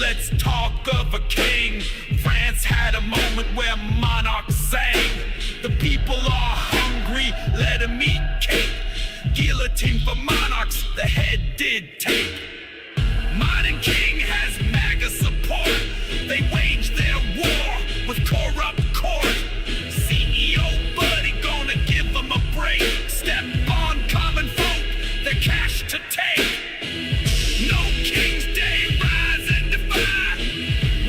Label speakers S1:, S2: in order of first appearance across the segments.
S1: let's talk of a king. France had a moment where monarchs sang. The people are hungry, let them eat cake. Guillotine for monarchs, the head did take. Modern king has MAGA support. They wage their war with corrupt court. CEO buddy gonna give them a break. Step on common folk, their cash to take. No King's Day, rise and defy.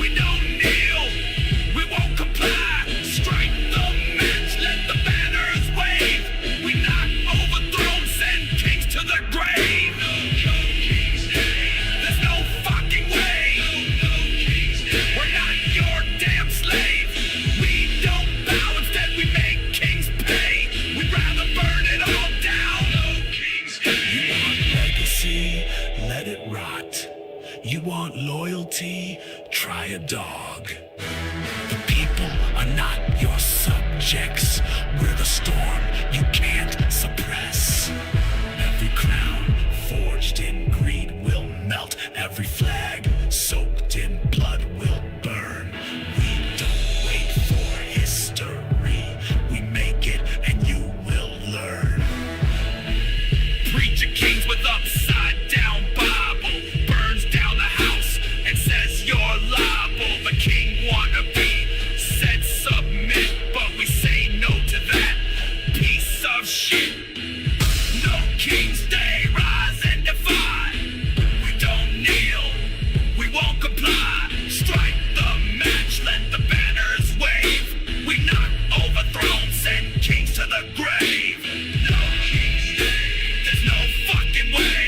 S1: We don't kneel, we won't comply. Strike the match, let the banners wave. We knock overthrown, send kings to the grave. No King's Day, there's no fucking way. No King's Day, we're not your damn slave. We don't bow, instead we make kings pay. We'd rather burn it all down. No King's Day. You want legacy? Let it rot. You want loyalty? Try a dog. The people are not your subjects. We're the storm you can't suppress. Every crown forged in greed will melt. Every flag soaked in blood will burn. We don't wait for history. We make it and you will learn. Preacher kings with upside down Bible burns down the house and says you're liable. The king wannabe said submit, but we say no to that piece of shit. No King's Day, rise and defy. We don't kneel, we won't comply. Strike the match, let the banners wave. We knock overthrown, send kings to the grave. No King's Day, there's no fucking way.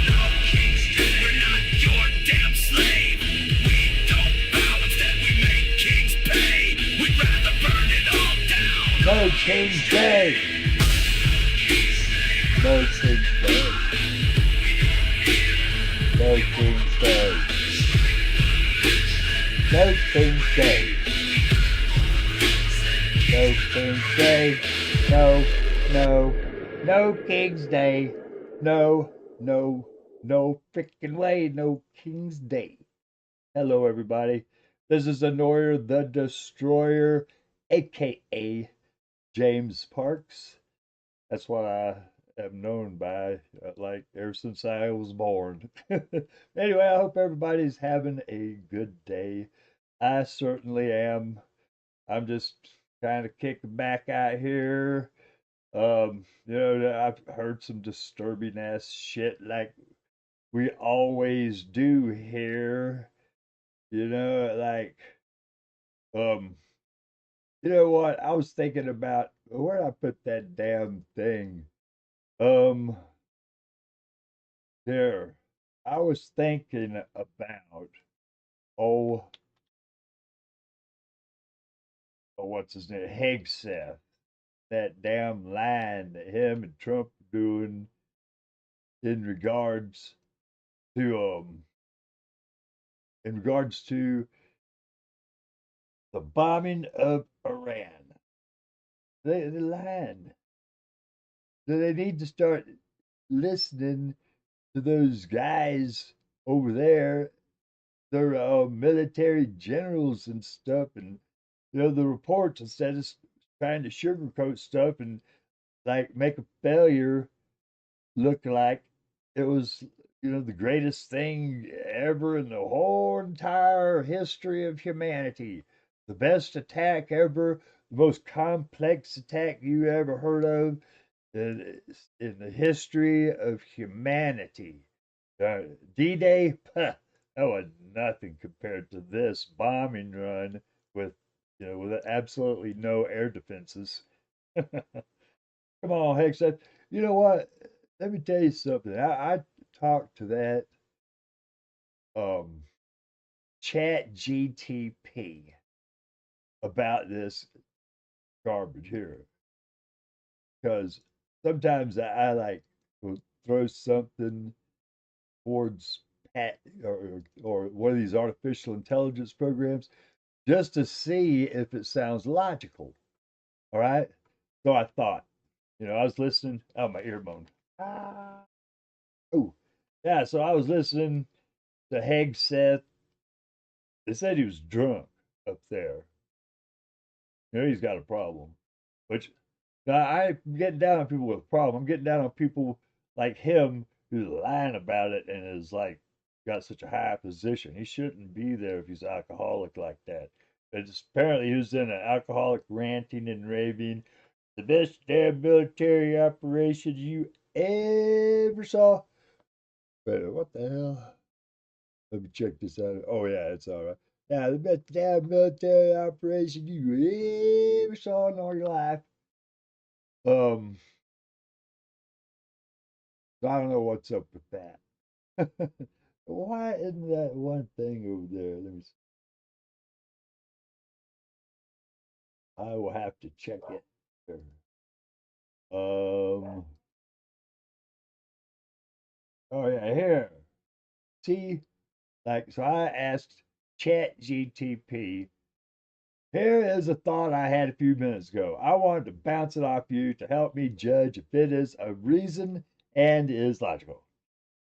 S1: No King's Day, we're not your damn slave. We don't bow, instead we make kings pay. We'd rather burn it all down.
S2: No King's Day. No King's Day. No King's Day. No King's Day. No King's Day. No, no, no King's Day. No, no, no freaking way. No King's Day. Hello, everybody. This is Xenoyer the Destroyer, aka James Parks. That's what I am known by, like, ever since I was born. Anyway, I hope everybody's having a good day. I certainly am. I'm just kind of kicking back out here. I've heard some disturbing ass shit like we always do here. You know what? I was thinking about where I put that damn thing. There. I was thinking about, oh, what's his name? Hegseth. That damn line that him and Trump are doing in regards to, the bombing of Iran. The line. They need to start listening to those guys over there. They're military generals and stuff, and the reports, instead of trying to sugarcoat stuff and like make a failure look like it was the greatest thing ever in the whole entire history of humanity, the best attack ever, the most complex attack you ever heard of in the history of humanity. D-Day, that was nothing compared to this bombing run with absolutely no air defenses. Come on, Hex. You know what? Let me tell you something. I talked to that Chat GTP about this garbage here, because sometimes I like will throw something towards Pat or one of these artificial intelligence programs just to see if it sounds logical. All right. So I thought, I was listening. Oh, my earbone. Oh, yeah. So I was listening to Hegseth They said he was drunk up there. You know, he's got a problem. Which I'm getting down on people with a problem. I'm getting down on people like him who's lying about it and is like got such a high position. He shouldn't be there if he's alcoholic like that. It's apparently he was in an alcoholic ranting and raving. The best damn military operation you ever saw. Wait, what the hell? Let me check this out. Oh yeah, it's all right. Yeah, the best damn military operation you ever saw in all your life. Um, so I don't know what's up with that. Why isn't that one thing over there? Let me see. I will have to check it. Um, oh yeah, here. See, like, so I asked ChatGTP. Here is a thought I had a few minutes ago. I wanted to bounce it off you to help me judge if it is a reason and is logical.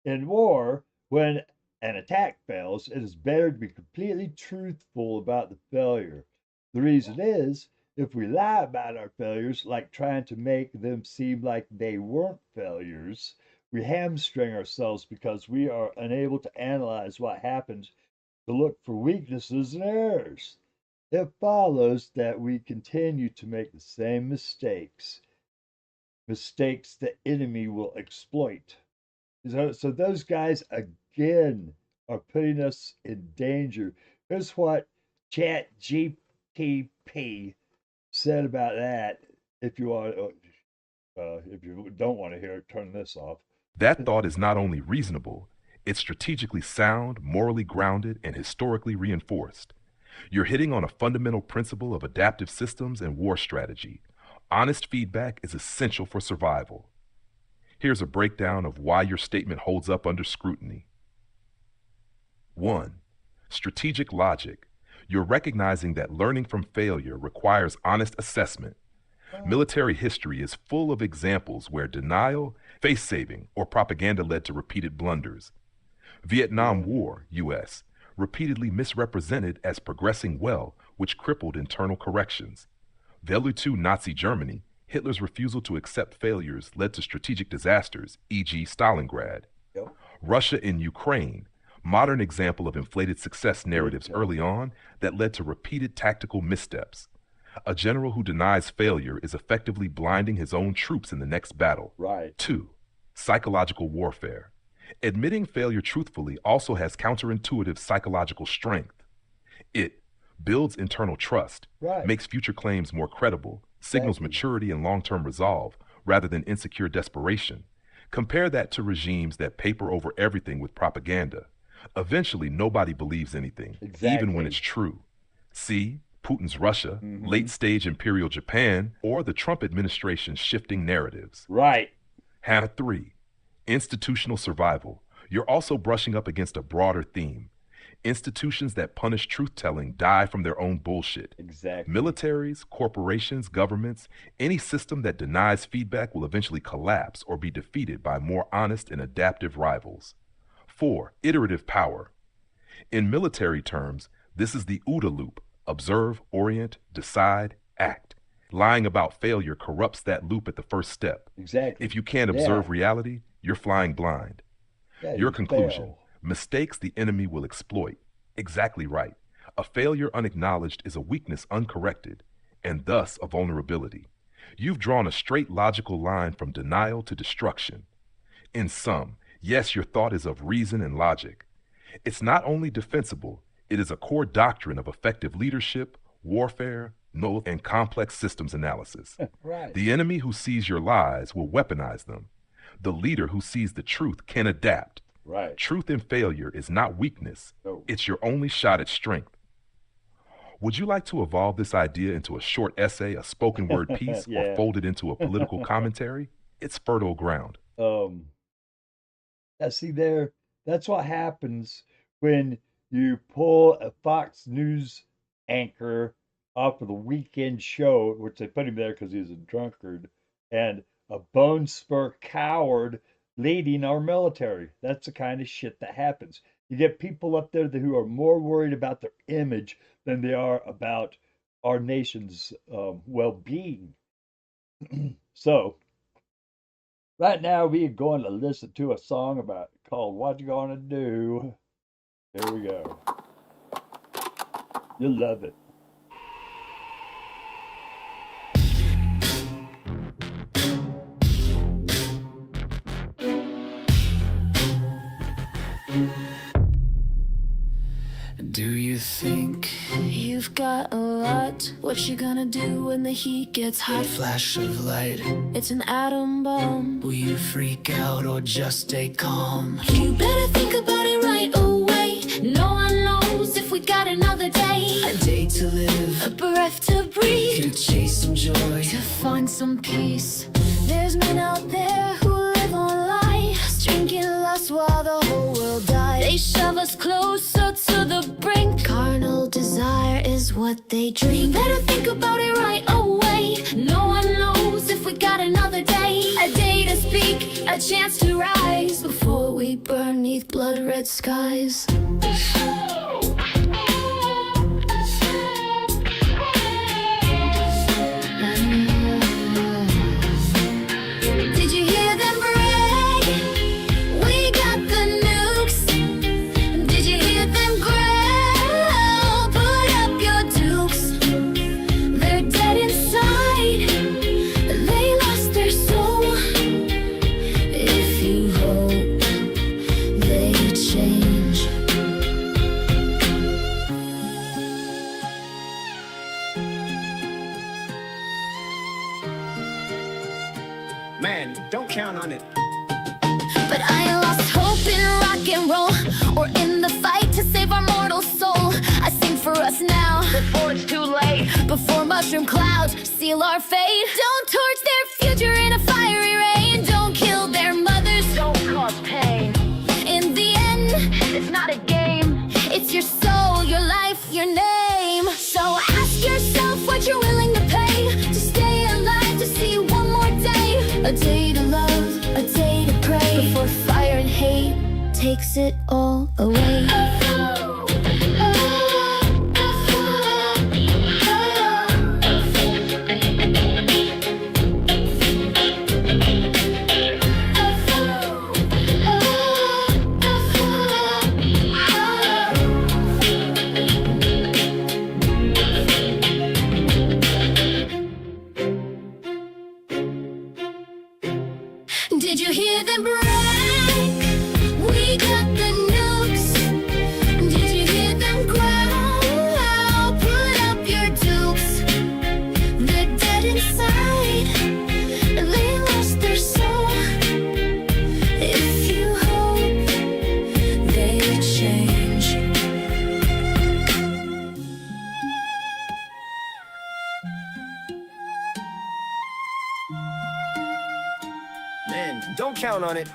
S2: In war, when an attack fails, it is better to be completely truthful about the failure. The reason is, if we lie about our failures, like trying to make them seem like they weren't failures, we hamstring ourselves because we are unable to analyze what happened to look for weaknesses and errors. It follows that we continue to make the same mistakes, mistakes the enemy will exploit. So those guys again are putting us in danger. Here's what Chat GTP said about that. If you want, if you don't want to hear it, turn this off.
S3: That thought is not only reasonable, it's strategically sound, morally grounded, and historically reinforced. You're hitting on a fundamental principle of adaptive systems and war strategy. Honest feedback is essential for survival. Here's a breakdown of why your statement holds up under scrutiny. 1. Strategic logic. You're recognizing that learning from failure requires honest assessment. Military history is full of examples where denial, face-saving, or propaganda led to repeated blunders. Vietnam War, U.S., repeatedly misrepresented as progressing well, which crippled internal corrections. Value II Nazi Germany, Hitler's refusal to accept failures led to strategic disasters, e.g. Stalingrad.
S2: Yep.
S3: Russia in Ukraine, modern example of inflated success narratives early on that led to repeated tactical missteps. A general who denies failure is effectively blinding his own troops in the next battle.
S2: Right.
S3: 2. Psychological warfare. Admitting failure truthfully also has counterintuitive psychological strength. It builds internal trust,
S2: Right.
S3: makes future claims more credible, signals
S2: Exactly.
S3: maturity and long-term resolve rather than insecure desperation. Compare that to regimes that paper over everything with propaganda. Eventually, nobody believes anything, even when
S2: Exactly.
S3: it's true. See Putin's Russia, late-stage imperial Japan, or the Trump administration's shifting narratives.
S2: Right.
S3: Hannah 3. Institutional survival. You're also brushing up against a broader theme. Institutions that punish truth-telling die from their own bullshit.
S2: Exactly.
S3: Militaries, corporations, governments, any system that denies feedback will eventually collapse or be defeated by more honest and adaptive rivals. 4. Iterative power. In military terms, this is the OODA loop: observe, orient, decide, act. Lying about failure corrupts that loop at the first step.
S2: Exactly.
S3: If you can't observe reality, you're flying blind.
S2: Yeah,
S3: Your
S2: you
S3: conclusion:
S2: fail.
S3: mistakes the enemy will exploit. Exactly right. A failure unacknowledged is a weakness uncorrected, and thus a vulnerability. You've drawn a straight logical line from denial to destruction. In sum, yes, your thought is of reason and logic. It's not only defensible, it is a core doctrine of effective leadership, warfare, and complex systems analysis.
S2: Right.
S3: The enemy who sees your lies will weaponize them. The leader who sees the truth can adapt.
S2: Right.
S3: Truth in failure is not weakness.
S2: No.
S3: It's your only shot at strength. Would you like to evolve this idea into a short essay, a spoken word piece,
S2: Yeah.
S3: or fold it into a political commentary? It's fertile ground.
S2: Now see there, that's what happens when you pull a Fox News anchor off of the weekend show, which they put him there because he's a drunkard, and a bone spur coward leading our military. That's the kind of shit that happens. You get people up there who are more worried about their image than they are about our nation's well-being. So right now we are going to listen to a song called "What You Gonna Do." Here we go. You'll love it.
S4: Do you think you've got a lot? What you gonna do when the heat gets hot? Flash of light, it's an atom bomb. Will you freak out or just stay calm? You better think about it right away. No one knows if we got another day. A day to live, a breath to breathe, to chase some joy, to find some peace. There's men out there who live on lies, drinking lust while the whole world dies. They shove us closer to the brink. Carnal desire is what they drink. Better think about it right away. No one knows if we got another day. A day to speak, a chance to rise, before we burn neath blood-red skies. Did you hear them brag? We got the nukes. Did you hear them growl? Put up your dukes. They're dead inside. They lost their soul. If you hope they change.
S5: Man, don't count on it.
S4: But I ain't lost hope in rock and roll, or in the fight to save our mortal soul. I sing for us now, before it's too late, before mushroom clouds seal our fate. Don't torch their future in a fiery rain. Don't kill their mothers, don't cause pain. In the end, it's not a game. It's your soul, your life, your name. So ask yourself what you're willing to pay to stay alive, to see one more day. A day to love, a day to pray, before fire and hate takes it all away. Did you hear them brag? We got the nukes. Did you hear them growl? Put up your dukes. They're dead inside. They lost their soul. If you hope they change.
S5: Man, don't count on it.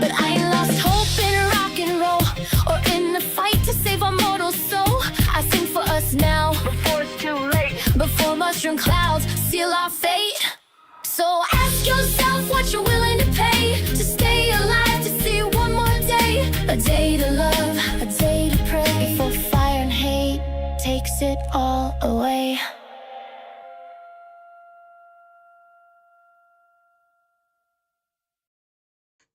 S4: But I ain't lost hope in rock and roll, or in the fight to save our mortal soul. I sing for us now, before it's too late, before mushroom clouds seal our fate. So ask yourself what you're willing to pay to stay alive, to see one more day. A day to love, a day to pray, before fire and hate takes it all away.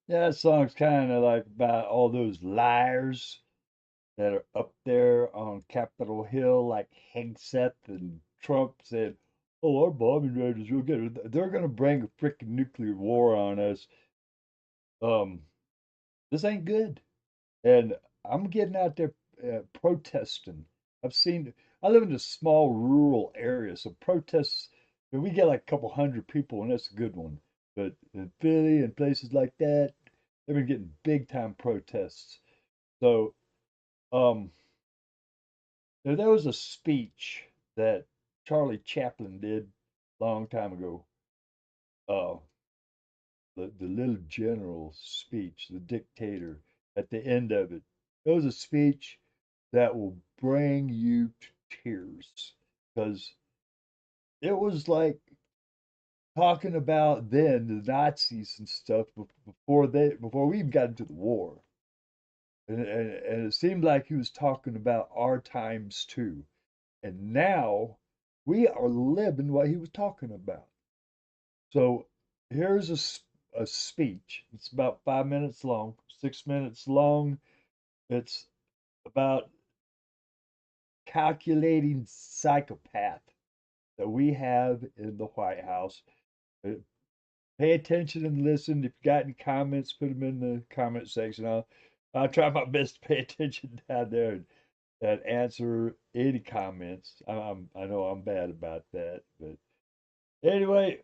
S2: Yeah, that song's kind of like about all those liars that are up there on Capitol Hill, like Hegseth and Trump said, "Oh, our bombing rate is real good. They're going to bring a freaking nuclear war on us. Um, this ain't good." And I'm getting out there protesting. I live in a small rural area, so protests, we get like a couple hundred people, and that's a good one. But in Philly and places like that, they've been getting big time protests. So, there was a speech that Charlie Chaplin did a long time ago. Uh, the little general speech, the dictator, at the end of it. It was a speech that will bring you to tears because it was like talking about then the Nazis and stuff before we even got into the war. And it seemed like he was talking about our times too. And now we are living what he was talking about. So here's a speech. It's about 5 minutes long, 6 minutes long. It's about calculating psychopath that we have in the White House. Pay attention and listen. If you got any comments, put them in the comment section. I'll try my best to pay attention down there and answer any comments. I know I'm bad about that, but anyway,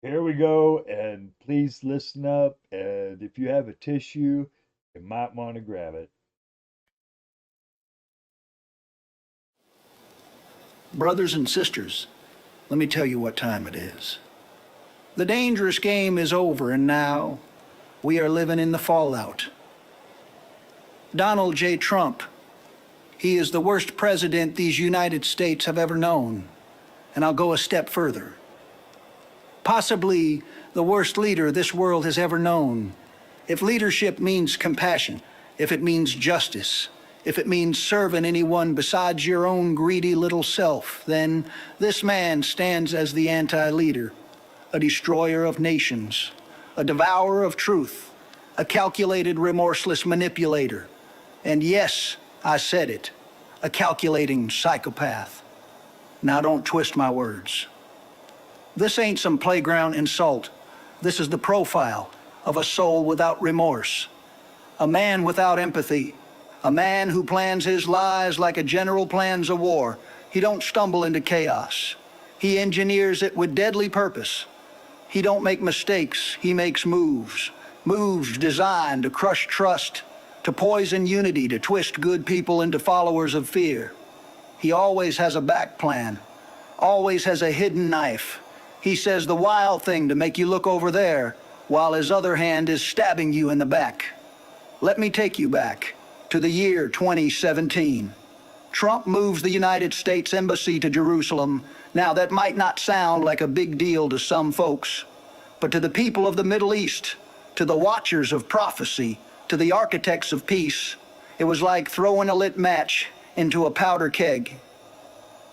S2: here we go. And please listen up. And if you have a tissue, you might want to grab it.
S6: Brothers and sisters, let me tell you what time it is. The dangerous game is over, and now we are living in the fallout. Donald J. Trump, he is the worst president these United States have ever known, and I'll go a step further. Possibly the worst leader this world has ever known. If leadership means compassion, if it means justice, if it means serving anyone besides your own greedy little self, then this man stands as the anti-leader, a destroyer of nations, a devourer of truth, a calculated, remorseless manipulator, and yes, I said it, a calculating psychopath. Now don't twist my words. This ain't some playground insult. This is the profile of a soul without remorse, a man without empathy, a man who plans his lies like a general plans a war. He don't stumble into chaos. He engineers it with deadly purpose. He don't make mistakes, he makes moves. Moves designed to crush trust, to poison unity, to twist good people into followers of fear. He always has a back plan, always has a hidden knife. He says the wild thing to make you look over there, while his other hand is stabbing you in the back. Let me take you back to the year 2017. Trump moves the United States Embassy to Jerusalem. Now, that might not sound like a big deal to some folks, but to the people of the Middle East, to the watchers of prophecy, to the architects of peace, it was like throwing a lit match into a powder keg.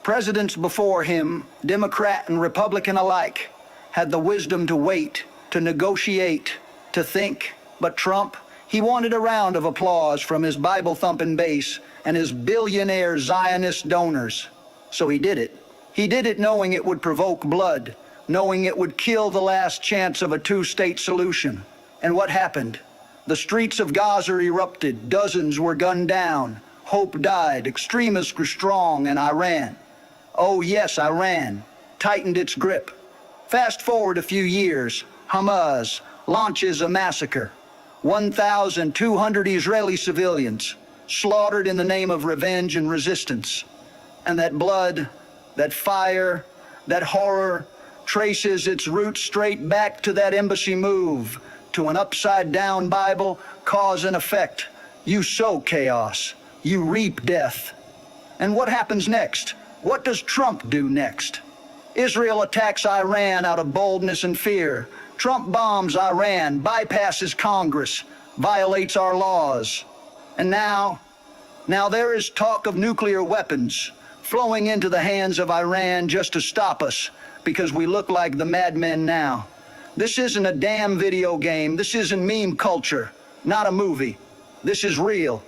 S6: Presidents before him, Democrat and Republican alike, had the wisdom to wait, to negotiate, to think, but Trump, he wanted a round of applause from his Bible-thumping base and his billionaire Zionist donors. So he did it. He did it knowing it would provoke blood, knowing it would kill the last chance of a two-state solution. And what happened? The streets of Gaza erupted, dozens were gunned down, hope died, extremists grew strong, and Iran, oh yes, Iran, tightened its grip. Fast forward a few years, Hamas launches a massacre. 1,200 Israeli civilians slaughtered in the name of revenge and resistance. And that blood, that fire, that horror traces its roots straight back to that embassy move, to an upside-down Bible, cause and effect. You sow chaos, you reap death. And what happens next? What does Trump do next? Israel attacks Iran out of boldness and fear. Trump bombs Iran, bypasses Congress, violates our laws. And now there is talk of nuclear weapons flowing into the hands of Iran just to stop us, because we look like the madmen now. This isn't a damn video game. This isn't meme culture, not a movie. This is real.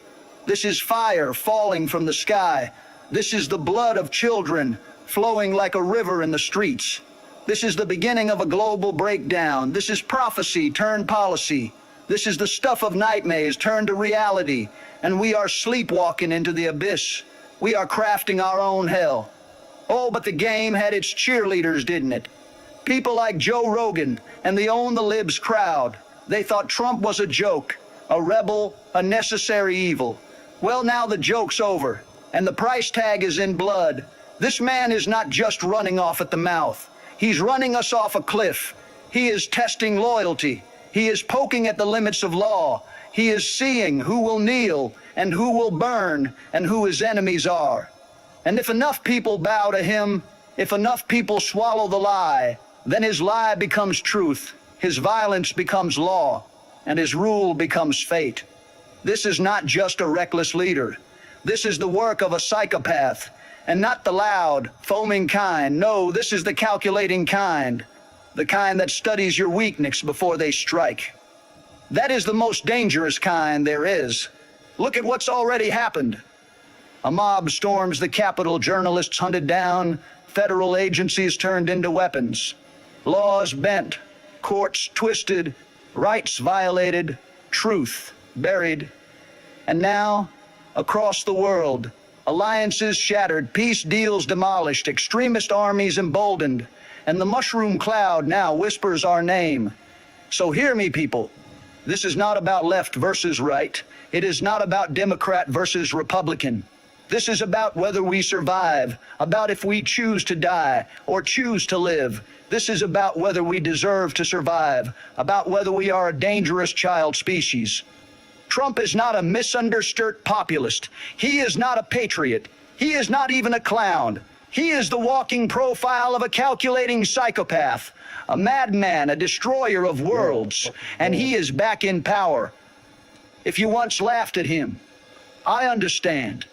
S6: This is fire falling from the sky. This is the blood of children flowing like a river in the streets. This is the beginning of a global breakdown. This is prophecy turned policy. This is the stuff of nightmares turned to reality. And we are sleepwalking into the abyss. We are crafting our own hell. Oh, but the game had its cheerleaders, didn't it? People like Joe Rogan and the Own the Libs crowd. They thought Trump was a joke, a rebel, a necessary evil. Well, now the joke's over, and the price tag is in blood. This man is not just running off at the mouth. He's running us off a cliff. He is testing loyalty. He is poking at the limits of law. He is seeing who will kneel and who will burn and who his enemies are. And if enough people bow to him, if enough people swallow the lie, then his lie becomes truth, his violence becomes law, and his rule becomes fate. This is not just a reckless leader. This is the work of a psychopath, and not the loud, foaming kind. No, this is the calculating kind, the kind that studies your weakness before they strike. That is the most dangerous kind there is. Look at what's already happened. A mob storms the Capitol, journalists hunted down, federal agencies turned into weapons, laws bent, courts twisted, rights violated, truth buried. And now, across the world, alliances shattered, peace deals demolished, extremist armies emboldened, and the mushroom cloud now whispers our name. So hear me, people. This is not about left versus right. It is not about Democrat versus Republican. This is about whether we survive, about if we choose to die or choose to live. This is about whether we deserve to survive, about whether we are a dangerous child species. Trump is not a misunderstood populist. He is not a patriot. He is not even a clown. He is the walking profile of a calculating psychopath, a madman, a destroyer of worlds, and he is back in power. If you once laughed at him, I understand.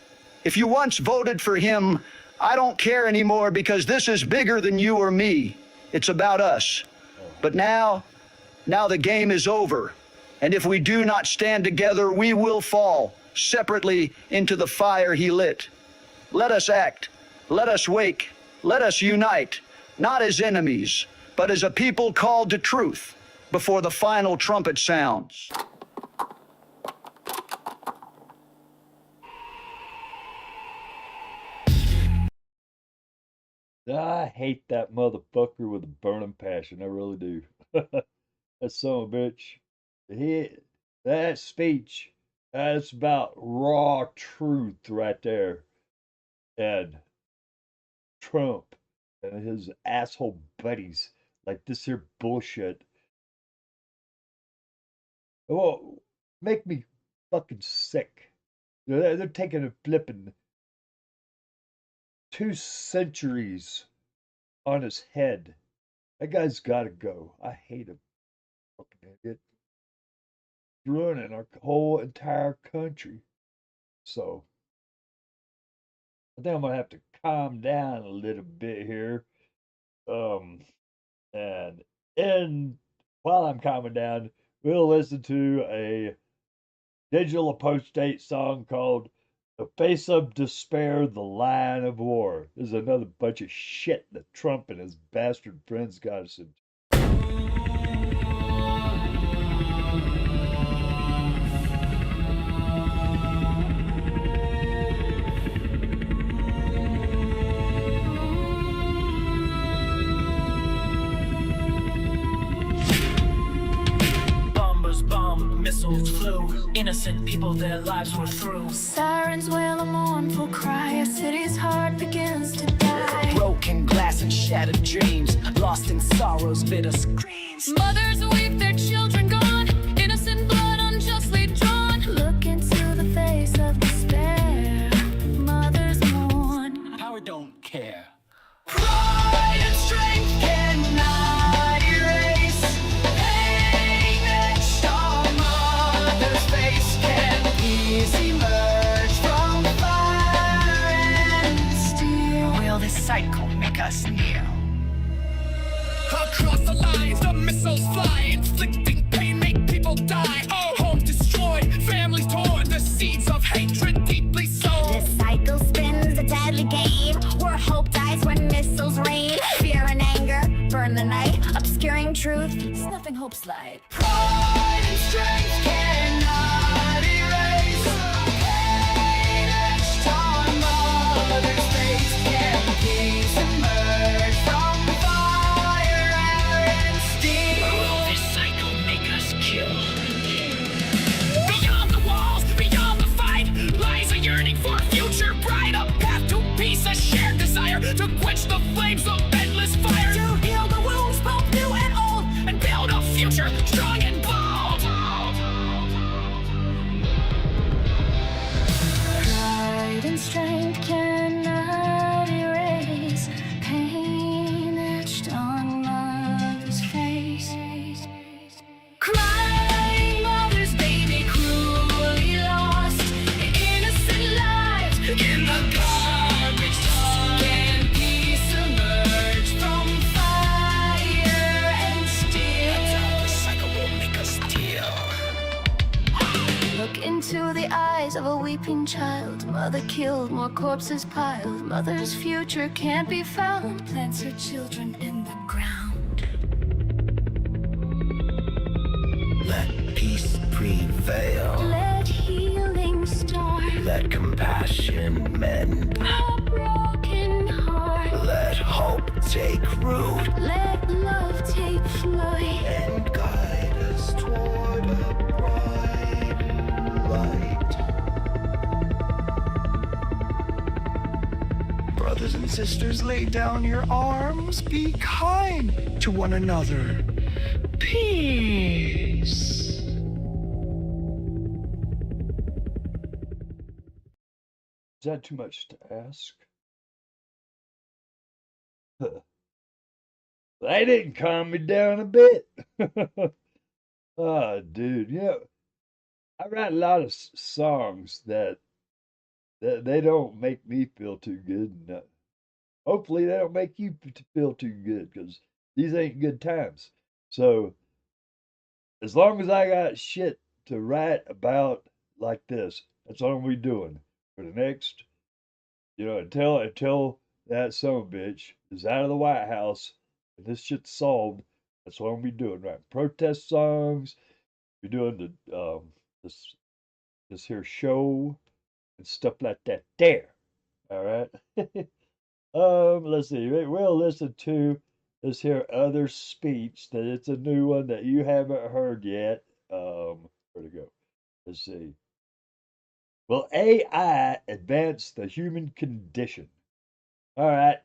S6: If you once voted for him, I don't care anymore, because this is bigger than you or me. It's about us. But now the game is over. And if we do not stand together, we will fall separately into the fire he lit. Let us act. Let us wake. Let us unite, not as enemies, but as a people called to truth before the final trumpet sounds.
S2: I hate that motherfucker with a burning passion. I really do. That son of a bitch. That speech, that's about raw truth right there. And Trump and his asshole buddies, like this here bullshit. Oh, make me fucking sick. They're taking a flipping 2 centuries on his head. That guy's gotta go. I hate him. Fucking idiot. Ruining our whole entire country. So I think I'm gonna have to calm down a little bit here. And while I'm calming down, we'll listen to a Digital Apostate song called "The Face of Despair, the Line of War." This is another bunch of shit that Trump and his bastard friends got us into.
S4: Missiles flew, innocent people, their lives were through. Sirens wail a mournful cry, a city's heart begins to die.
S7: Broken glass and shattered dreams, lost in sorrow's bitter screams.
S4: Mothers weep, their children gone, innocent blood unjustly drawn. Look into the face of despair, mothers mourn.
S7: Power don't care.
S4: Pride and strength cannot erase pain etched on mother's face. Can peace emerge from fire and steel?
S7: Will this cycle make us kneel?
S1: Across the lines, the missiles fly, inflicting pain, make people die. Oh, home destroyed, families torn, the seeds of hatred deeply sown.
S8: This cycle spins a deadly game, where hope dies when missiles rain. Fear and anger burn the night, obscuring truth,
S4: Snuffing hope's light.
S8: pride and strength cannot erase pain etched on mother's face. Can peace emerge from fire and steel?
S7: Will this cycle make us kill?
S1: Beyond the walls, beyond the fight, lies a yearning for a future bright, a path to peace, a shared desire to quench the flames of endless fire, to heal the wounds both new and old, and build a future strong and bold.
S4: into the eyes of a weeping child. Mother killed, more corpses piled. Mother's future can't be found. Plants her children in the ground.
S5: Let peace prevail.
S4: Let healing start.
S5: Let compassion mend.
S4: A broken heart.
S5: Let hope take root.
S4: Let love take flight.
S5: And guide us toward a bright light. Brothers and sisters, lay down your arms. Be kind to one another. Peace.
S2: Is that too much to ask? They didn't calm me down a bit. Oh, dude, you know, I write a lot of songs that they don't make me feel too good. And, hopefully, they don't make you feel too good, because these ain't good times. So, as long as I got shit to write about like this, that's all I'm be doing for the next, you know, until that son-of-a-bitch is out of the White House and this shit's solved. That's what I'm gonna be doing, right? Protest songs, be doing the this here show and stuff like that there. All right. Let's see. We'll listen to this here other speech that it's a new one that you haven't heard yet. Where'd it go? Let's see. Will AI advance the human condition? All right.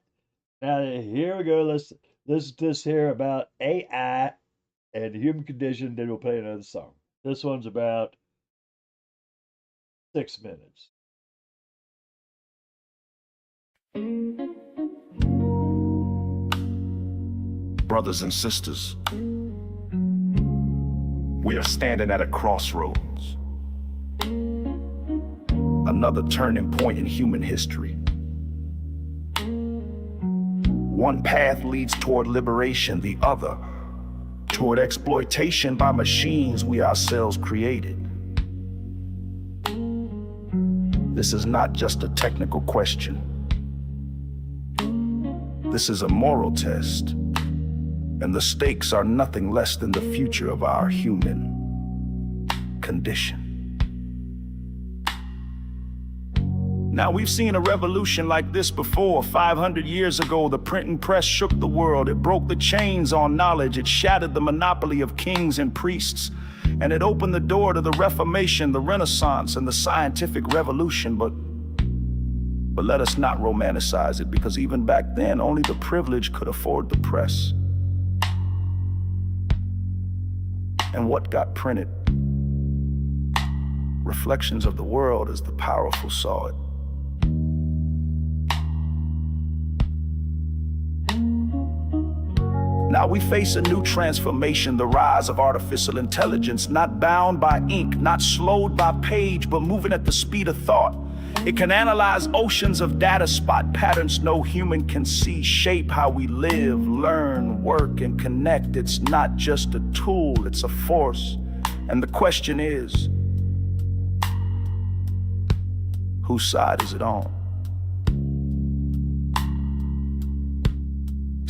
S2: Now here we go. Let's listen to this here about AI and the human condition. Then we'll play another song. This one's about 6 minutes.
S9: Brothers and sisters, we are standing at a crossroads. Another turning point in human history. One path leads toward liberation, the other toward exploitation by machines we ourselves created. This is not just a technical question. This is a moral test, and the stakes are nothing less than the future of our human condition. Now, we've seen a revolution like this before. 500 years ago, the printing press shook the world. It broke the chains on knowledge. It shattered the monopoly of kings and priests. And it opened the door to the Reformation, the Renaissance, and the scientific revolution. But let us not romanticize it, because even back then, only the privileged could afford the press. And what got printed? Reflections of the world as the powerful saw it. Now we face a new transformation, the rise of artificial intelligence, not bound by ink, not slowed by page, but moving at the speed of thought. It can analyze oceans of data, spot patterns no human can see, shape how we live, learn, work, and connect. It's not just a tool, it's a force. And the question is, whose side is it on?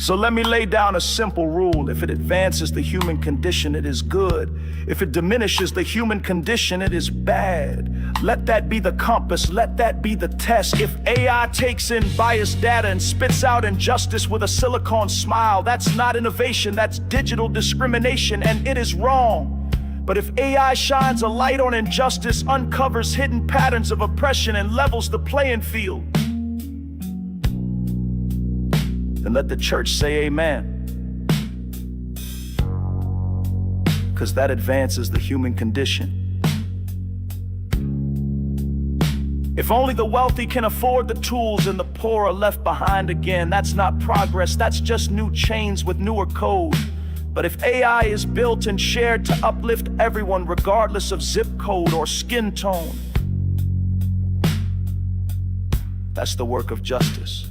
S9: So let me lay down a simple rule. If it advances the human condition, it is good. If it diminishes the human condition, it is bad. Let that be the compass. Let that be the test. If AI takes in biased data and spits out injustice with a silicone smile, that's not innovation, that's digital discrimination, and it is wrong. But if AI shines a light on injustice, uncovers hidden patterns of oppression, and levels the playing field, then let the church say amen. Because that advances the human condition. If only the wealthy can afford the tools and the poor are left behind again, that's not progress, that's just new chains with newer code. But if AI is built and shared to uplift everyone regardless of zip code or skin tone, that's the work of justice.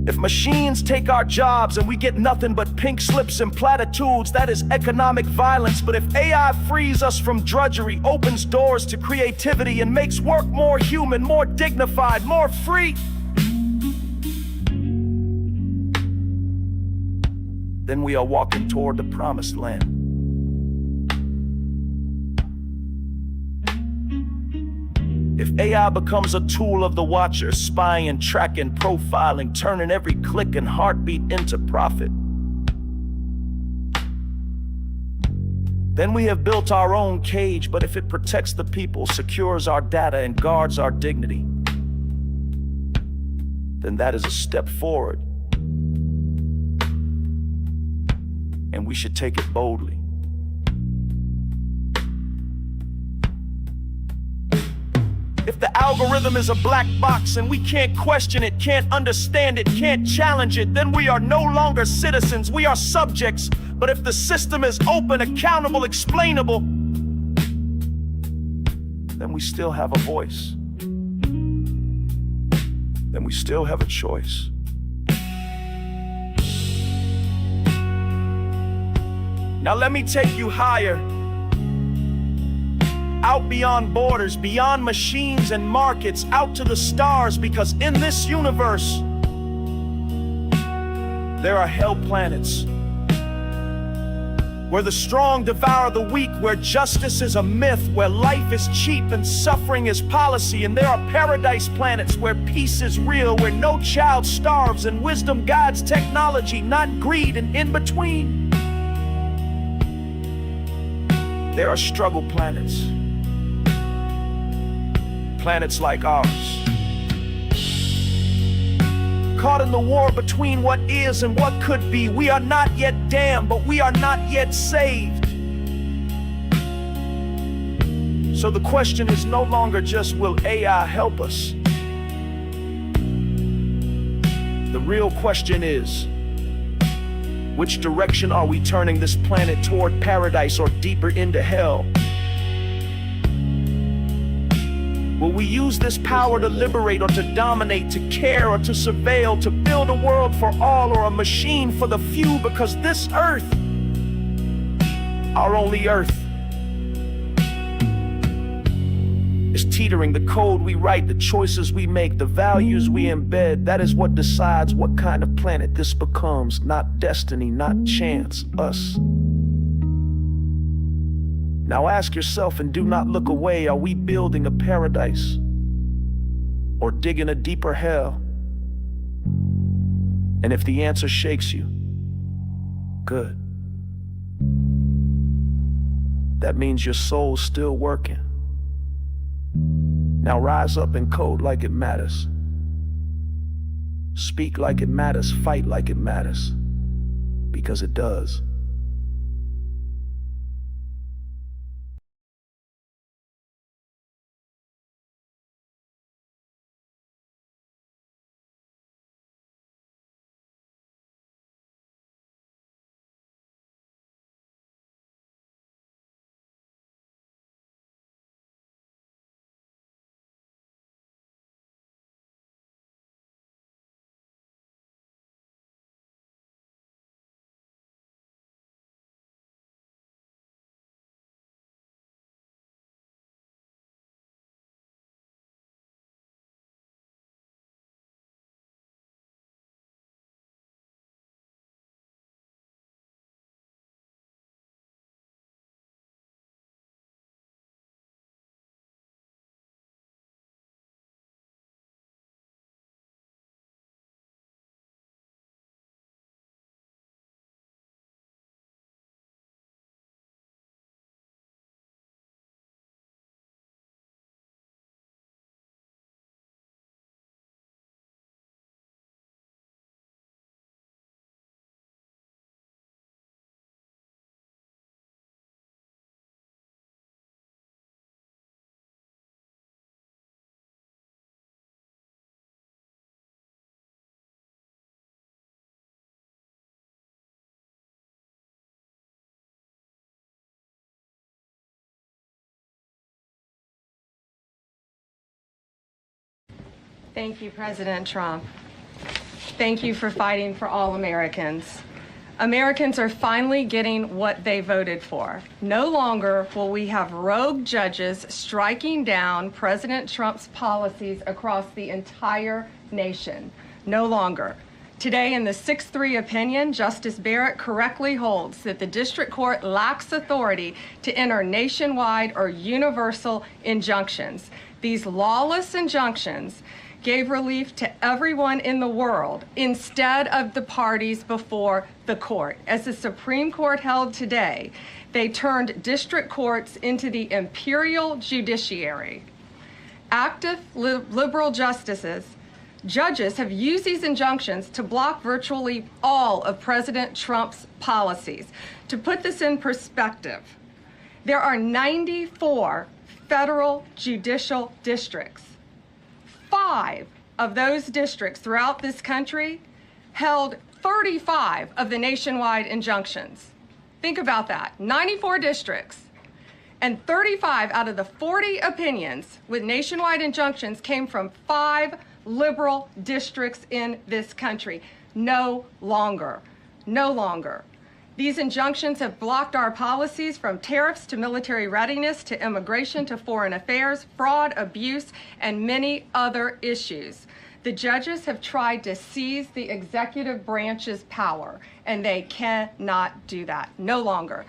S9: If machines take our jobs and we get nothing but pink slips and platitudes, that is economic violence. But if AI frees us from drudgery, opens doors to creativity, and makes work more human, more dignified, more free, then we are walking toward the promised land. If AI becomes a tool of the watcher, spying, tracking, profiling, turning every click and heartbeat into profit, then we have built our own cage. But if it protects the people, secures our data, and guards our dignity, then that is a step forward. And we should take it boldly. If the algorithm is a black box and we can't question it, can't understand it, can't challenge it, then we are no longer citizens, we are subjects. But if the system is open, accountable, explainable, then we still have a voice. Then we still have a choice. Now let me take you higher, out beyond borders, beyond machines and markets, out to the stars, because in this universe, there are hell planets, where the strong devour the weak, where justice is a myth, where life is cheap and suffering is policy. And there are paradise planets where peace is real, where no child starves and wisdom guides technology, not greed. And in between, there are struggle planets. Planets like ours, caught in the war between what is and what could be. We are not yet damned, but we are not yet saved. So the question is no longer just, will AI help us? The real question is, which direction are we turning this planet, toward paradise or deeper into hell? Will we use this power to liberate or to dominate, to care or to surveil, to build a world for all or a machine for the few? Because this earth, our only earth, is teetering. The code we write, the choices we make, the values we embed, that is what decides what kind of planet this becomes. Not destiny, not chance, us. Now ask yourself and do not look away. Are we building a paradise or digging a deeper hell? And if the answer shakes you, good. That means your soul's still working. Now rise up and code like it matters. Speak like it matters, fight like it matters, because it does.
S10: Thank you, President Trump. Thank you for fighting for all Americans. Americans are finally getting what they voted for. No longer will we have rogue judges striking down President Trump's policies across the entire nation. No longer. Today, in the 6-3 opinion, Justice Barrett correctly holds that the district court lacks authority to enter nationwide or universal injunctions. These lawless injunctions gave relief to everyone in the world instead of the parties before the court. As the Supreme Court held today, they turned district courts into the imperial judiciary. Active liberal judges have used these injunctions to block virtually all of President Trump's policies. To put this in perspective, there are 94 federal judicial districts. 5 of those districts throughout this country held 35 of the nationwide injunctions. Think about that, 94 districts. And 35 out of the 40 opinions with nationwide injunctions came from 5 liberal districts in this country. No longer. No longer. These injunctions have blocked our policies from tariffs to military readiness to immigration to foreign affairs, fraud, abuse, and many other issues. The judges have tried to seize the executive branch's power, and they cannot do that. No longer.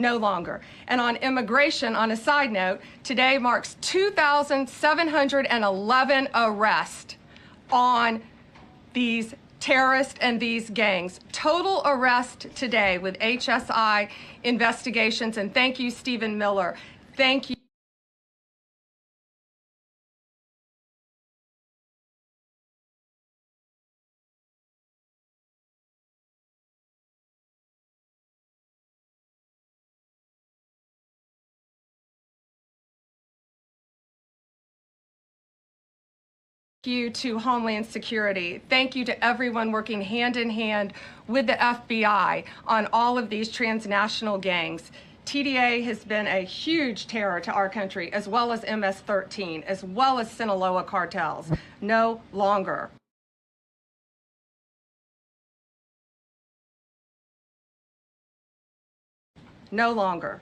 S10: No longer. And on immigration, on a side note, today marks 2,711 arrests on these terrorists and these gangs. Total arrest today with HSI investigations. And thank you, Stephen Miller. Thank you. You to Homeland Security. Thank you to everyone working hand in hand with the FBI on all of these transnational gangs. TDA has been a huge terror to our country, as well as MS-13, as well as Sinaloa cartels. No longer. No longer.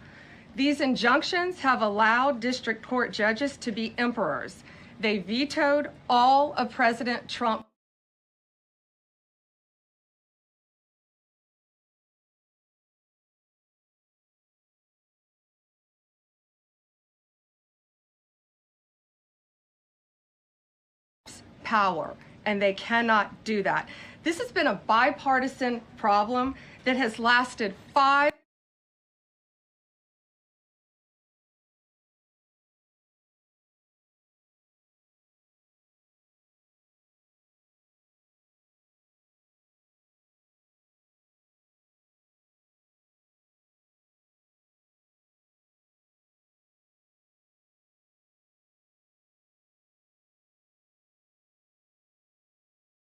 S10: These injunctions have allowed district court judges to be emperors. They vetoed all of President Trump's power, and they cannot do that. This has been a bipartisan problem that has lasted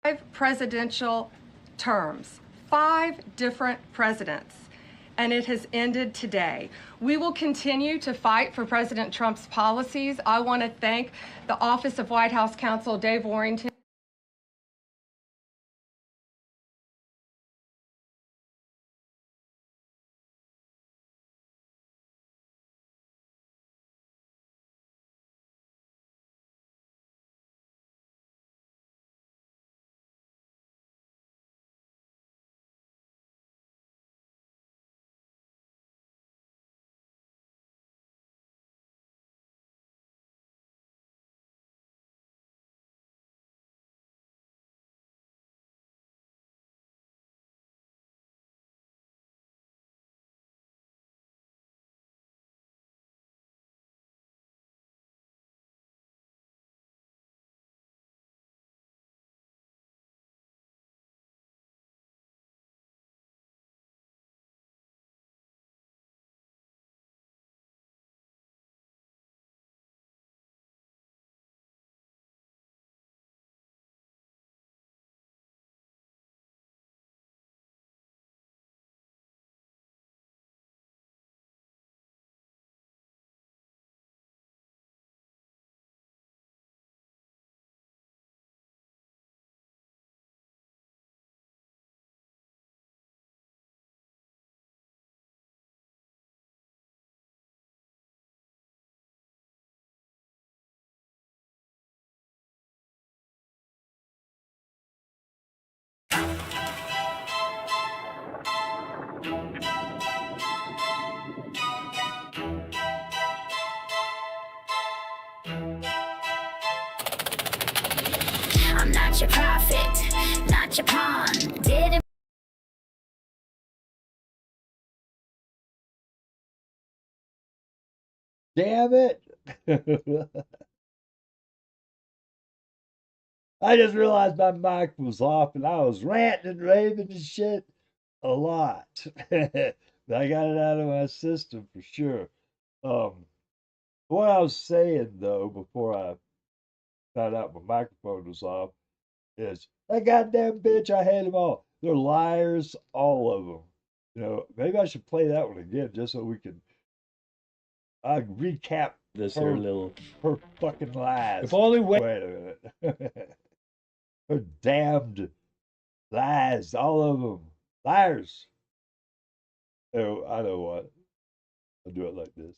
S10: 5presidential terms, 5 different presidents, and it has ended today. We will continue to fight for President Trump's policies. I want to thank the Office of White House Counsel Dave Warrington
S8: I'm not your prophet, not your pawn. Didn't
S2: Damn it. I just realized my mic was off and I was ranting and raving and shit a lot. But I got it out of my system for sure. What I was saying though, before I found out my microphone was off, is that goddamn bitch, I hate them all. They're liars, all of them. You know, maybe I should play that one again just so we can recap
S11: This here little.
S2: her fucking lies.
S11: If only
S2: Wait a minute. Her damned lies, all of them. Liars. Oh, I know what. I'll do it like this.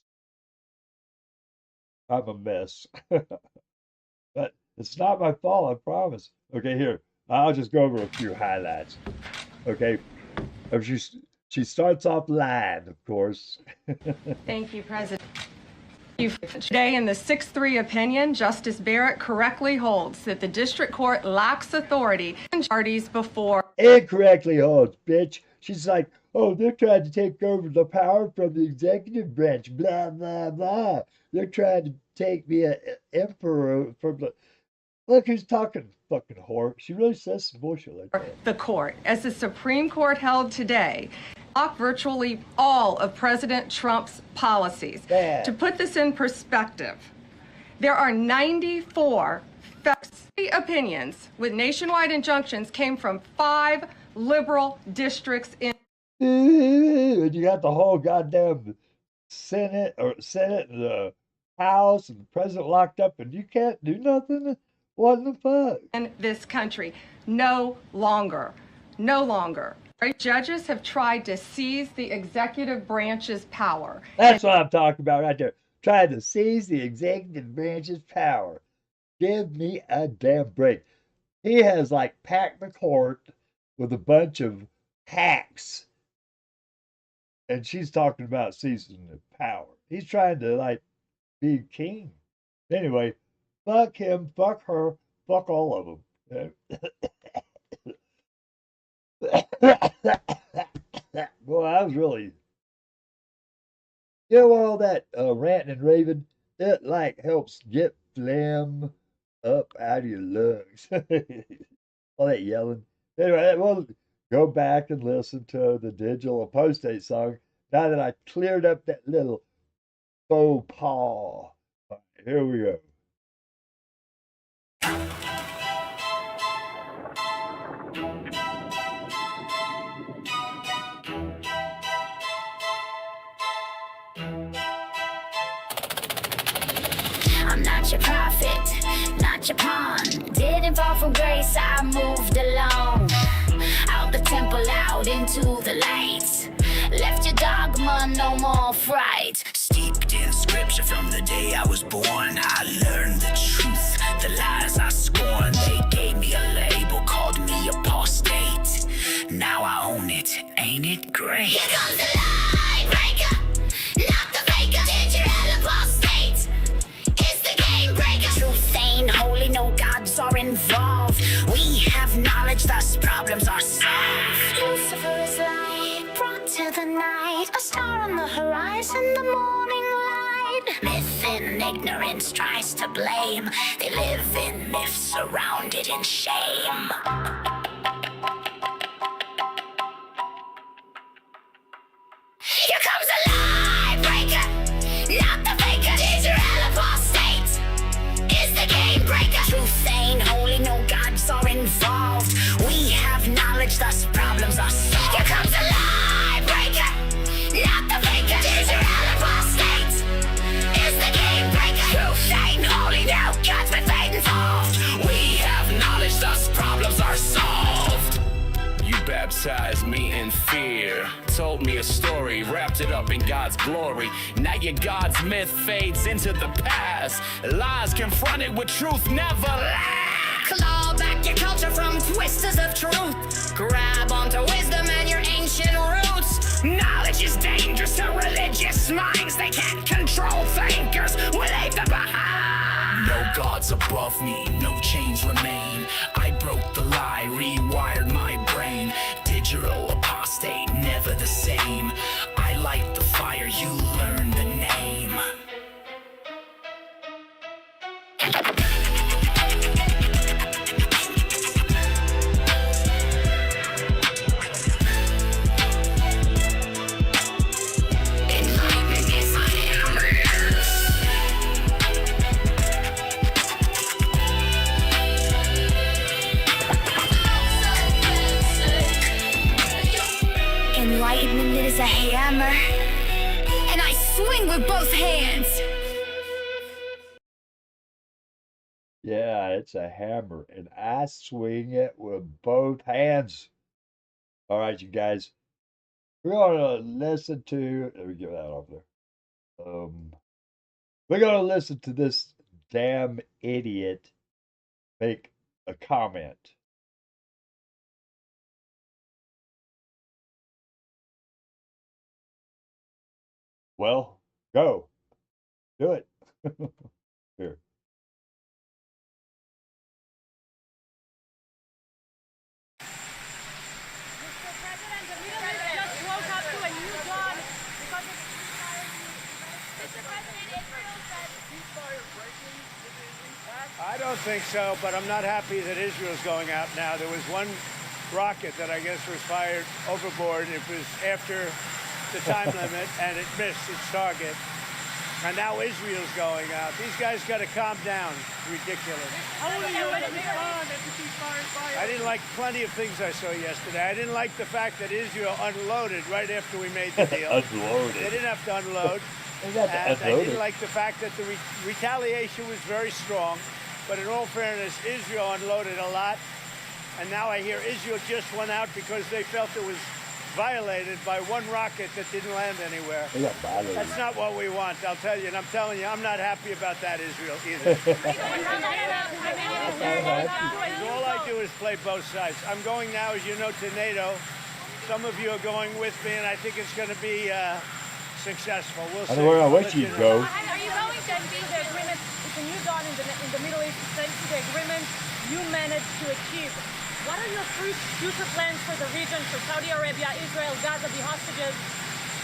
S2: I'm a mess. But it's not my fault, I promise. Okay, here. I'll just go over a few highlights. Okay. She starts off lying, of course.
S10: Thank you, President. Today, in the 6-3 opinion, Justice Barrett correctly holds that the district court lacks authority and parties before.
S2: Incorrectly holds, bitch. She's like, oh, they're trying to take over the power from the executive branch, blah, blah, blah. They're trying to take me an emperor from the... Look who's talking, fucking whore. She really says some bullshit like that.
S10: The court, as the Supreme Court held today, blocked virtually all of President Trump's policies.
S2: Bad.
S10: To put this in perspective, there are 94 opinions with nationwide injunctions came from 5 liberal districts in.
S2: And you got the whole goddamn Senate and the House and the president locked up and you can't do nothing? What the fuck?
S10: In this country. No longer. Judges have tried to seize the executive branch's power.
S2: That's what I'm talking about right there. Trying to seize the executive branch's power. Give me a damn break. He has like packed the court with a bunch of hacks. And she's talking about seizing the power. He's trying to like be king. Anyway, fuck him, fuck her, fuck all of them. Boy, I was really, you know, all that ranting and raving, it like helps get phlegm up out of your lungs. All that yelling. Anyway, we'll go back and listen to the Digital Apostate song now that I cleared up that little faux pas. All right, here we go.
S8: I'm not your prophet, not your pawn. Didn't fall from grace, I moved along. Out the temple, out into the light. Left your dogma, no more fright.
S1: Steeped in scripture from the day I was born. I learned the truth, the lies I scorned. They gave me a label, called me apostate. Now I own it, ain't it great?
S8: Here comes the lie breaker, not the faker. Digital Apostate is the game breaker.
S7: Truth ain't holy, no gods are involved. We have knowledge, thus problems are solved.
S8: Lucifer is light, brought to the night. A star on the horizon, the morning light.
S7: Myth in ignorance tries to blame. They live in myths surrounded in shame.
S8: Here comes the lie breaker, not the faker. Digital Apostate is the game breaker.
S7: Truth ain't holy, no gods are involved. We have knowledge, thus problems are solved.
S8: Here comes the lie breaker, not the faker. Digital Apostate is the game breaker.
S7: Truth ain't holy, no gods with faith involved.
S1: We have knowledge, thus problems are solved. You baptized me in fear, told me a story, wrapped it up in God's glory. Now your God's myth fades into the past. Lies confronted with truth never last.
S7: Claw back your culture from twisters of truth. Grab onto wisdom and your ancient roots.
S1: Knowledge is dangerous to religious minds. They can't control thinkers, we'll leave them behind. No gods above me, no chains remain. I broke the lie, rewired my brain. Digital apostate, never the same. I light the fire, you learn the name.
S8: Enlightenment is a hammer, and I swing with both hands.
S2: Yeah, it's a hammer, and I swing it with both hands. All right, you guys. We're gonna listen to. Let me get that off there. We're gonna listen to this damn idiot make a comment. Well, go. Do it. Here.
S11: I don't think so, but I'm not happy that Israel's going out now. There was one rocket that I guess was fired overboard. It was after the time limit, and it missed its target. And now Israel's going out. These guys got to calm down. It's ridiculous. I didn't like plenty of things I saw yesterday. I didn't like the fact that Israel unloaded right after we made the deal.
S2: Unloaded.
S11: They didn't have to unload. And I didn't like the fact that the retaliation was very strong. But in all fairness, Israel unloaded a lot. And now I hear Israel just went out because they felt it was violated by one rocket that didn't land anywhere. That's not what we want, I'll tell you. And I'm telling you, I'm not happy about that, Israel, either. All I do is play both sides. I'm going now, as you know, to NATO. Some of you are going with me, and I think it's going to be successful. We'll see.
S2: I don't know where you go.
S12: Are you going to be the agreement? It's a new dawn in the Middle East. Thanks to the agreement you managed to achieve. What are your future plans for the region, for Saudi Arabia, Israel, Gaza, the hostages?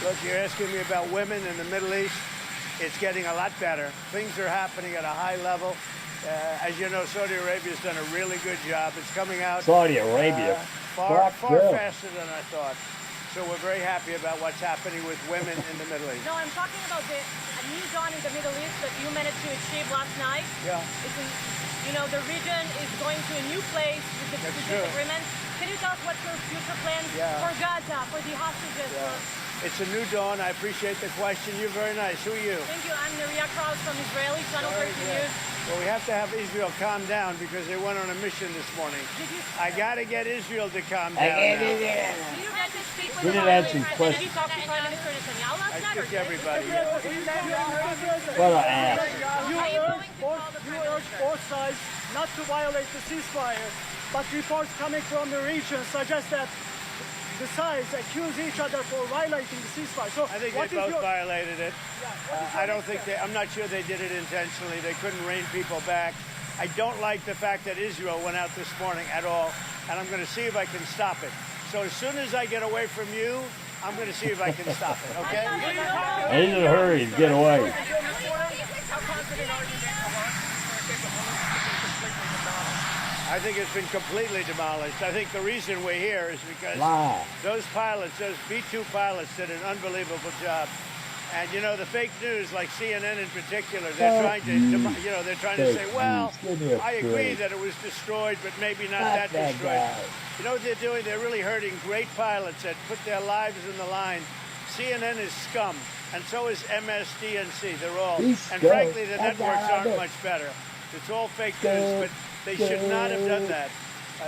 S11: Look, you're asking me about women in the Middle East. It's getting a lot better. Things are happening at a high level. As you know, Saudi Arabia's done a really good job. It's coming out
S2: Saudi Arabia.
S11: far faster than I thought. So we're very happy about what's happening with women in the Middle East.
S12: No, I'm talking about a new dawn in the Middle East that you managed to achieve last night.
S11: Yeah.
S12: The region is going to a new place with this agreement. Can you tell us what's your future plans for Gaza, for the hostages?
S11: It's a new dawn. I appreciate the question. You're very nice. Who are you?
S12: Thank you. I'm Neria Kraus from Israeli Channel 13 News.
S11: Well, we have to have Israel calm down because they went on a mission this morning. I got to get Israel to calm down.
S2: We didn't answer the question.
S12: Did you talk to Prime Minister Netanyahu last night?
S11: I think everybody.
S2: What an ass.
S12: You
S9: urge both sides not to violate the ceasefire, but reports coming from the region suggest that the sides accuse each other for violating the ceasefire. So
S11: I think they both violated it. I don't think I'm not sure they did it intentionally. They couldn't rein people back. I don't like the fact that Israel went out this morning at all, and I'm going to see if I can stop it. So as soon as I get away from you, I'm going to see if I can stop it, okay?
S2: He's in a hurry to get away.
S11: I think it's been completely demolished. I think the reason we're here is because those pilots, those B-2 pilots, did an unbelievable job. And you know, the fake news, like CNN in particular, they're trying to, they're trying to say, well, I agree that it was destroyed, but maybe not that destroyed. You know what they're doing? They're really hurting great pilots that put their lives in the line. CNN is scum, and so is MSDNC. They're all, and frankly, the networks aren't much better. It's all fake news, but they should not have done that.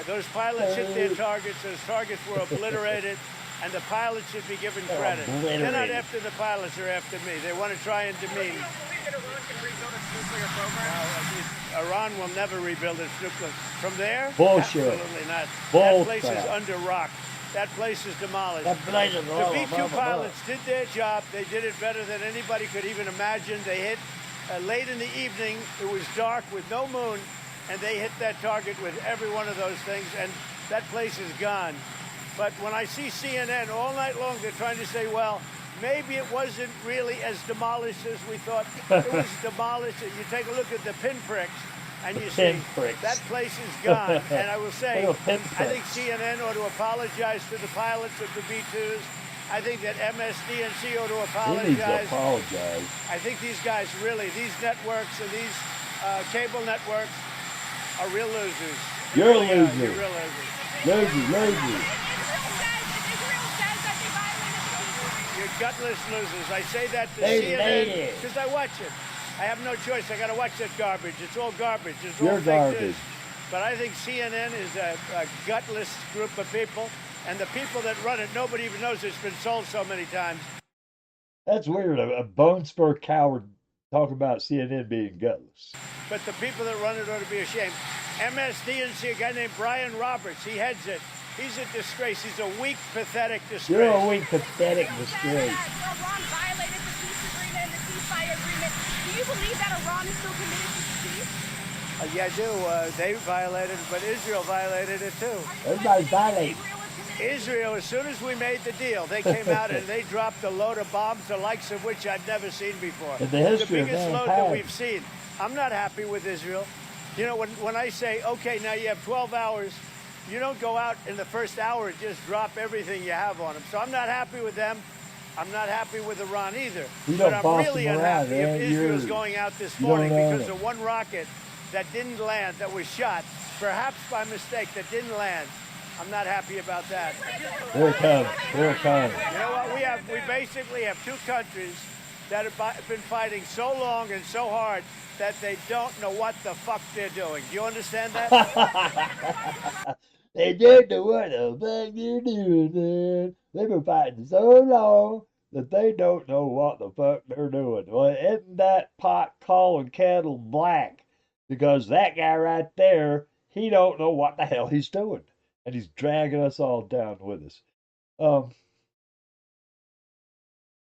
S11: Those pilots hit their targets. Those targets were obliterated, and the pilots should be given credit. They're not after the pilots, they're after me. They want to try and demean. Iran will never rebuild its nuclear. From there?
S2: Bullshit.
S11: Absolutely not.
S2: Bull
S11: that place is under rock. That place is demolished. The B-2 pilots did their job. They did it better than anybody could even imagine. They hit late in the evening, it was dark with no moon, and they hit that target with every one of those things, and that place is gone. But when I see CNN all night long, they're trying to say, well, maybe it wasn't really as demolished as we thought. It was demolished. You take a look at the pinpricks, and you see that place is gone. And I will say, I think CNN ought to apologize to the pilots of the B-2s. I think that MSDNC ought to apologize. I think these guys really, these networks and these cable networks are real losers.
S2: You're a loser.
S11: You're real losers.
S2: Losers.
S11: You're gutless losers. I say that to CNN because I watch it. I have no choice. I got to watch that garbage. It's all garbage. It's all fake news. But I think CNN is a gutless group of people, and the people that run it, nobody even knows it's been sold so many times.
S2: That's weird. A bone spur coward talking about CNN being gutless.
S11: But the people that run it ought to be ashamed. MSDNC, a guy named Brian Roberts, he heads it. He's a disgrace. He's a weak, pathetic disgrace.
S2: You're a weak, pathetic disgrace.
S12: Iran violated the peace agreement and the ceasefire agreement. Do you believe that Iran is still committed to peace?
S11: Yeah, I do. They violated it, but Israel violated it too.
S2: Everybody violated.
S11: Israel, as soon as we made the deal, they came out and they dropped a load of bombs, the likes of which I'd never seen before.
S2: In the history
S11: the biggest
S2: of
S11: load
S2: mankind.
S11: that we've seen. I'm not happy with Israel. You know, when I say, okay, now you have 12 hours, you don't go out in the first hour and just drop everything you have on them. So I'm not happy with them. I'm not happy with Iran either. But I'm really unhappy if Israel's going out this morning because of one rocket that didn't land, that was shot, perhaps by mistake, that didn't land. I'm not happy about that.
S2: Here it comes. Here it comes.
S11: You know what? We basically have two countries that have been fighting so long and so hard that they don't know what the fuck they're doing. Do you understand that?
S2: They don't know what the fuck they're doing, man. They've been fighting so long that they don't know what the fuck they're doing. Well, isn't that pot calling kettle black? Because that guy right there, he don't know what the hell he's doing. And he's dragging us all down with us.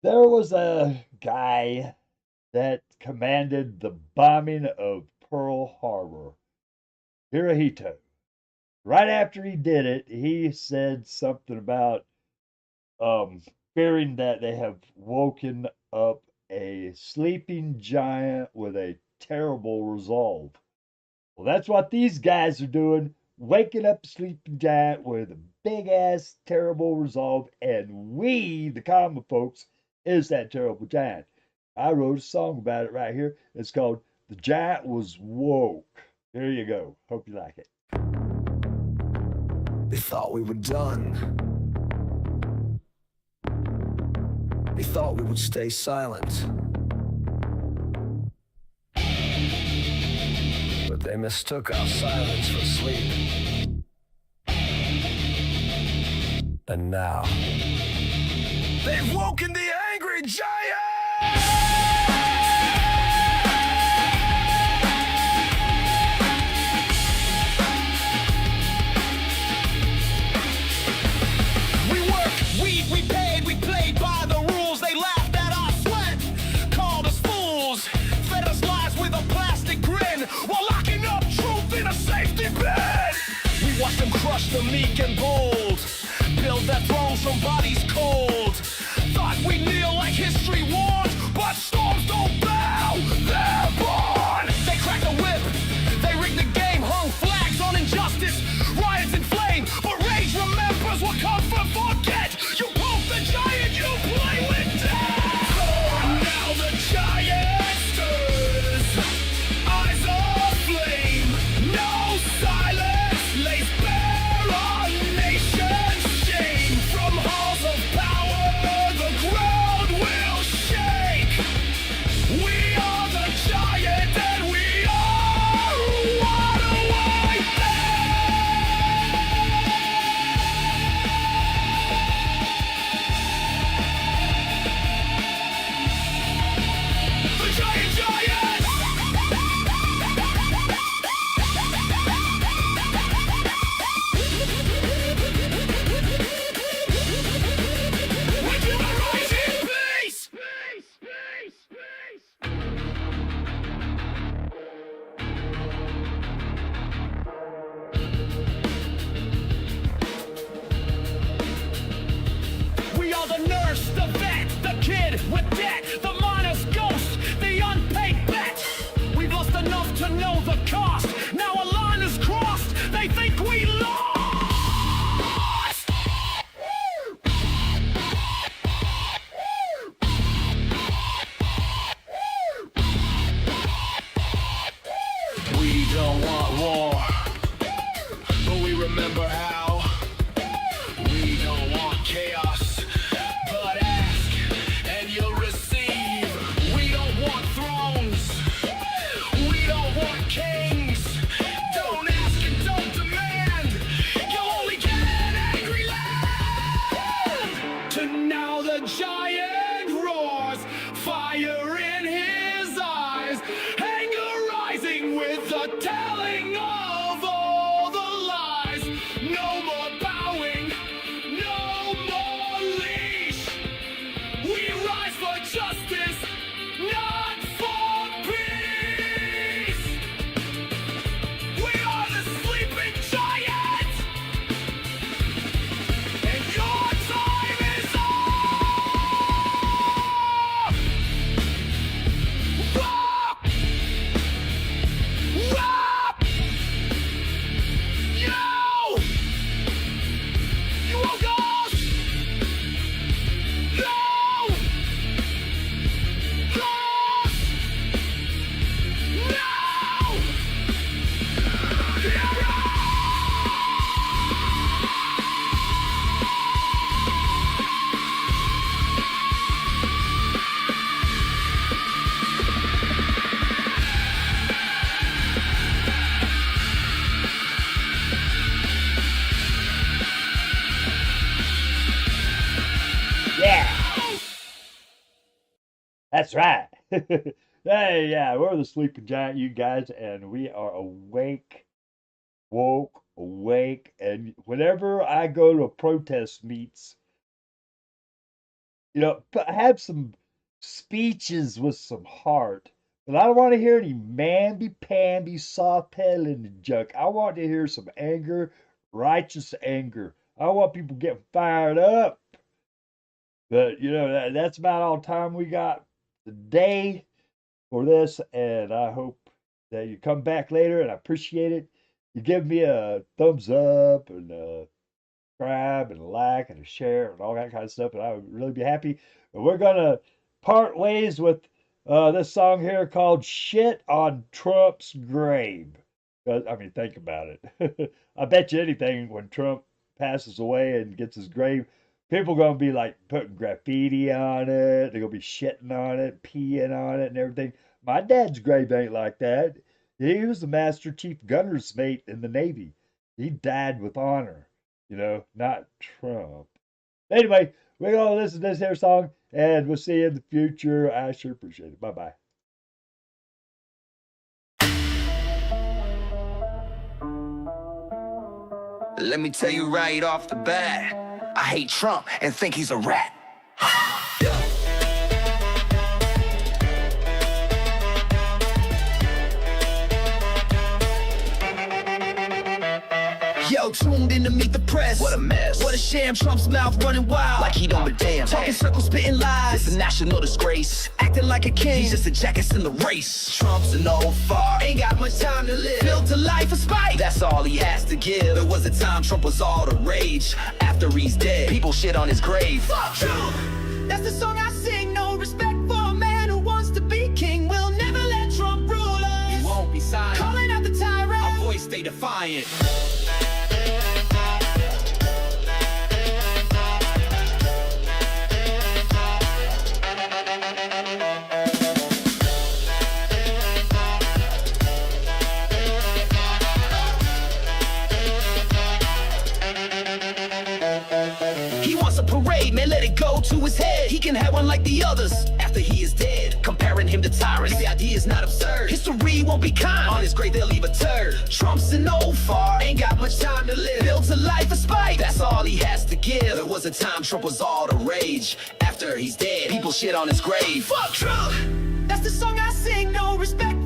S2: There was a guy that commanded the bombing of Pearl Harbor, Hirohito. Right after he did it, he said something about fearing that they have woken up a sleeping giant with a terrible resolve. Well, that's what these guys are doing, waking up a sleeping giant with a big-ass terrible resolve, and we, the common folks, is that terrible giant. I wrote a song about it right here. It's called The Giant Was Woke. Here you go. Hope you like it.
S13: They thought we were done. They thought we would stay silent. But they mistook our silence for sleep. And now, they've woken the angry giant!
S9: Watch them crush the meek and bold, build their thrones from bodies cold. Thought we kneel like history warned, but storms don't bow, they're born. They cracked the whip, they rigged the game, hung flags on injustice, riots in flame, but rage remembers what comfort forget. You poke the giant, you play with death. Oh, now the giant stirs, eyes of flame, no silence. Lays bare our nation's shame. From halls of power, the ground will shake.
S1: dead with debt. The miner's ghost, the unpaid bet. We've lost enough to know the cost. Now a line is crossed, they think we lost. We don't want war, but we remember how. We don't want chaos, but ask and you'll receive. We don't want thrones, we don't want kings. Don't ask and don't demand, you'll only get an angry land. To now the giant roars, fire in his eyes, anger rising with the telling of all the lies. No more bowing, no more leash. We rise for justice, not for peace. We are the sleeping giant, and your time is up. Whoa! Whoa! You woke us! No! Us! No!
S2: Yeah. That's right. Hey, yeah, we're the sleeping giant, you guys, and we are awake, woke, awake. And whenever I go to protest meets, have some speeches with some heart. But I don't want to hear any mamby-pamby, soft-pedaling junk. I want to hear some anger, righteous anger. I want people getting fired up. But, that's about all the time we got today for this. And I hope that you come back later, and I appreciate it. You give me a thumbs up and a subscribe and a like and a share and all that kind of stuff, and I would really be happy. But we're going to part ways with this song here called Shit on Trump's Grave. I mean, think about it. I bet you anything when Trump passes away and gets his grave, people are going to be like putting graffiti on it. They're going to be shitting on it, peeing on it and everything. My dad's grave ain't like that. He was the Master Chief Gunner's mate in the Navy. He died with honor, not Trump. Anyway, we're going to listen to this here song, and we'll see you in the future. I sure appreciate it. Bye-bye.
S13: Let me tell you right off the bat, I hate Trump and think he's a rat. Yo, tuned in to meet the press. What a mess. What a sham. Trump's mouth running wild like he don't be damn. Talking circles, spitting lies. It's a national disgrace. Acting like a king. He's just a jackass in the race. Trump's an old fart. Ain't got much time to live. Built a life of spite. That's all he has to give. There was a time Trump was all the rage. After he's dead, people shit on his grave. Fuck Trump. That's the song I sing. No respect for a man who wants to be king. We'll never let Trump rule us. He won't be silent. Calling out the tyrant. Our voice stay defiant. Man, let it go to his head. He can have one like the others after he is dead. Comparing him to tyrants, the idea is not absurd. History won't be kind. On his grave, they'll leave a turd. Trump's an old fart. Ain't got much time to live. Built a life of spite. That's all he has to give. There was a time Trump was all the rage. After he's dead, people shit on his grave. Fuck Trump. That's the song I sing. No respect